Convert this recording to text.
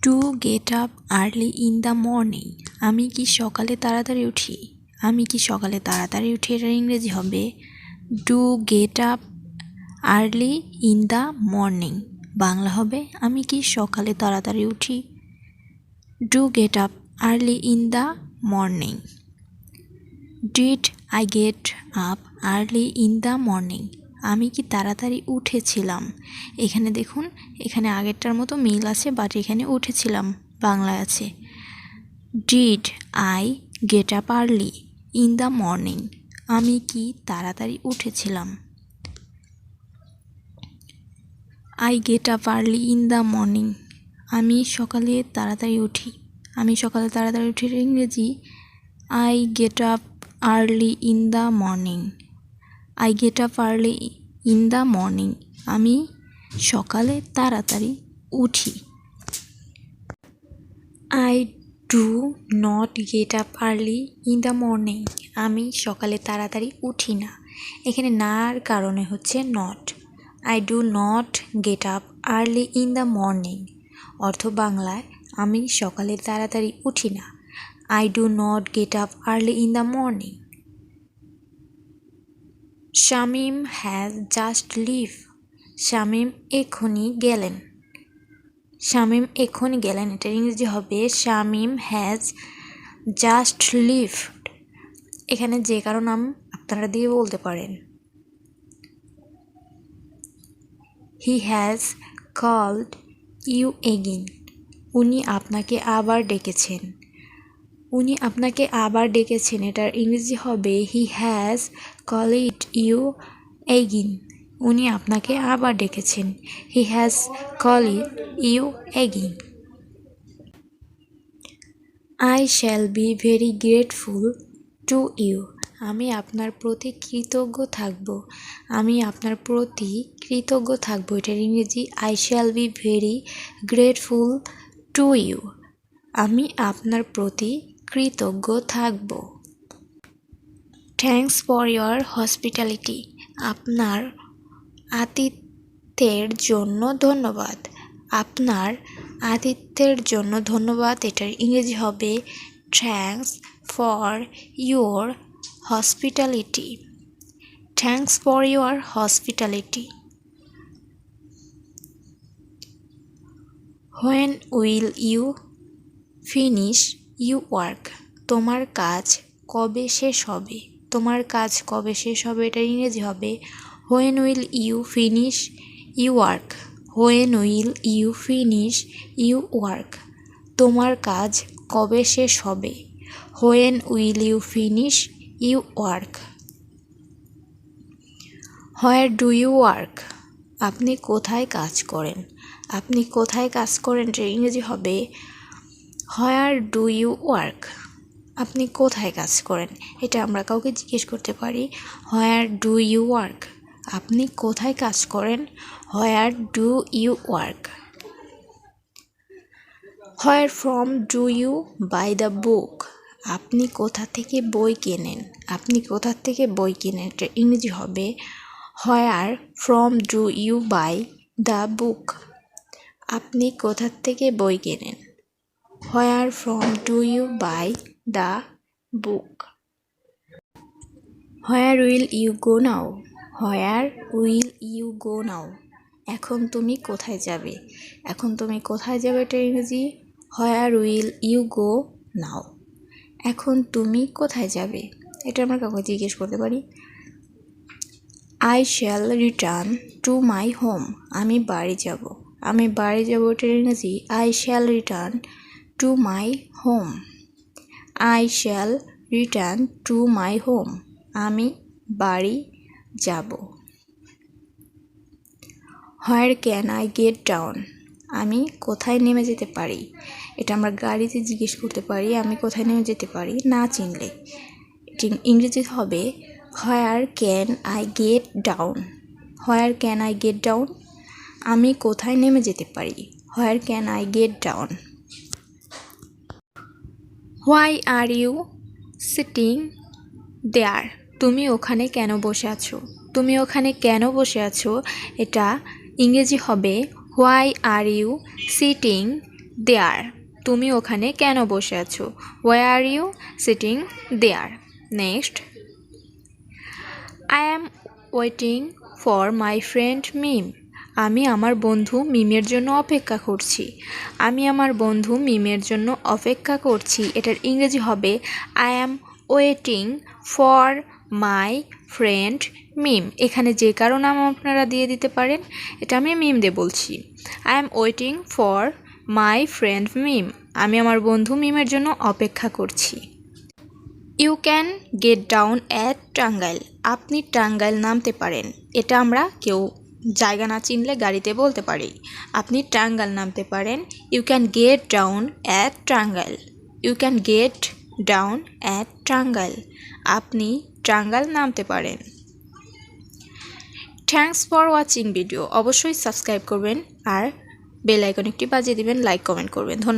To get up early in the morning. আমি কি সকালে তাড়াতাড়ি উঠি? আমি কি সকালে তাড়াতাড়ি উঠি, এটার ইংরেজি হবে do get up early in the morning. Bangla হবে আমি কি সকালে তাড়াতাড়ি উঠি। Do get up early in the morning. Did I get up early in the morning. আমি কি তাড়াতাড়ি উঠেছিলাম। এখানে দেখুন, এখানে আগেরটার মতো মিল আছে, বাট এখানে উঠেছিলাম বাংলায় আছে। Did I get up early in the morning. আমি কি তাড়াতাড়ি উঠেছিলাম। I get up early in the morning. আমি সকালে তাড়াতাড়ি উঠি। আমি সকালে তাড়াতাড়ি উঠি ইংরেজি I get up early in the morning. I get up early in the morning. আমি সকালে তাড়াতাড়ি উঠি। I do not get up early in the morning. আমি সকালে তাড়াতাড়ি উঠি না। এখানে নার কারণে হচ্ছে not. I do not get up early in the morning. অর্থ বাংলায় আমি সকালে তাড়াতাড়ি উঠি না। I do not get up early in the morning. Shamim has just leave. Shamim এক্ষুনি গেলেন। শামীম এক্ষুনি গেলেন, এটার ইংরেজি হবে শামীম হ্যাজ জাস্ট লিভড। এখানে যে কারো নাম আপনারা দিয়ে বলতে পারেন। He has called you again. উনি আপনাকে আবার ডেকেছেন। উনি আপনাকে আবার ডেকেছেন, এটার ইংরেজি হবে he has called you again. উনি আপনাকে আবার ডেকেছেন। He has called you again. I shall be very grateful to you. আমি আপনার প্রতি কৃতজ্ঞ থাকব। আমি আপনার প্রতি কৃতজ্ঞ থাকব, এটার ইংরেজি I shall be very grateful to you. আমি আপনার প্রতি কৃতজ্ঞ থাকব। Thanks for your hospitality. আপনার আতিথ্যের জন্য ধন্যবাদ। আপনার আতিথ্যের জন্য ধন্যবাদ, এটার ইংরেজি হবে thanks for your hospitality. Thanks for your hospitality. When will you finish you work. তোমার কাজ কবে শেষ হবে। তোমার কাজ কবে শেষ হবে, এটার ইংরেজি হবে when will you finish you work. When will you finish you work. তোমার কাজ কবে শেষ হবে। When will you finish you work. Where do you work. আপনি কোথায় কাজ করেন। আপনি কোথায় কাজ করেন, এটার ইংরেজি হবে হোয়ার ডু ইউ ওয়ার্ক। আপনি কোথায় কাজ করেন, এটা আমরা কাউকে জিজ্ঞেস করতে পারি হোয়ার ডু ইউ ওয়ার্ক। আপনি কোথায় কাজ করেন, where do you work. Where from do you buy the book. আপনি কোথা থেকে বই কেনেন। আপনি কোথা থেকে বই কেনেন, এটা ইংরেজি হবে where from do you buy the book. আপনি কোথা থেকে বই কেনেন, where from do you buy the book. Where will you go now. Where will you go now. এখন তুমি কোথায় যাবে। এখন তুমি কোথায় যাবে, এটা ইংরেজি হোয়ার উইল ইউ গো নাও। এখন তুমি কোথায় যাবে, এটা আমরা কাউকে জিজ্ঞেস করতে পারি I shall return to my home. আমি বাড়ি যাব। আমি বাড়ি যাব, এটার ইংরেজি I shall return to my home. I shall return to my home. আমি বাড়ি যাব। হোয়ার ক্যান আই গেট ডাউন। আমি কোথায় নেমে যেতে পারি। এটা আমরা গাড়িতে জিজ্ঞেস করতে পারি আমি কোথায় নেমে যেতে পারি না চিনলে। ইংরেজি হবে where can I get down. Where can I get down. আমি কোথায় নেমে যেতে পারি, where can I get down. Why are you sitting there. তুমি ওখানে কেন বসে আছো। তুমি ওখানে কেন বসে আছো, এটা ইংরেজি হবে why are you sitting there, তুমি ওখানে কেন বসে আছো? Why are you sitting there? Next, I am waiting for my friend Mim, আমি আমার বন্ধু মিমের জন্য অপেক্ষা করছি। আমি আমার বন্ধু মিমের জন্য অপেক্ষা করছি, এটার ইংরেজি হবে I am waiting for my friend Mim. এখানে যে কারো নাম আপনারা দিয়ে দিতে পারেন, এটা আমি মিম দিয়ে বলছি। I am waiting for my friend Mim, আমি আমার বন্ধু মিমের জন্য অপেক্ষা করছি। You can get down at Tangail, আপনি টাঙ্গাইল নামতে পারেন। এটা আমরা কেউ জায়গা না চিনলে গাড়িতে বলতে পারি, আপনি টাঙ্গাইল নামতে পারেন। You can get down at Tangail, you can get down at Tangail, আপনি টাঙ্গাইল নামতে পারেন। থ্যাঙ্কস ফর ওয়াচিং ভিডিও, অবশ্যই সাবস্ক্রাইব করবেন আর বেল আইকন একটি বাজিয়ে দিবেন, লাইক কমেন্ট করবেন। ধন্যবাদ।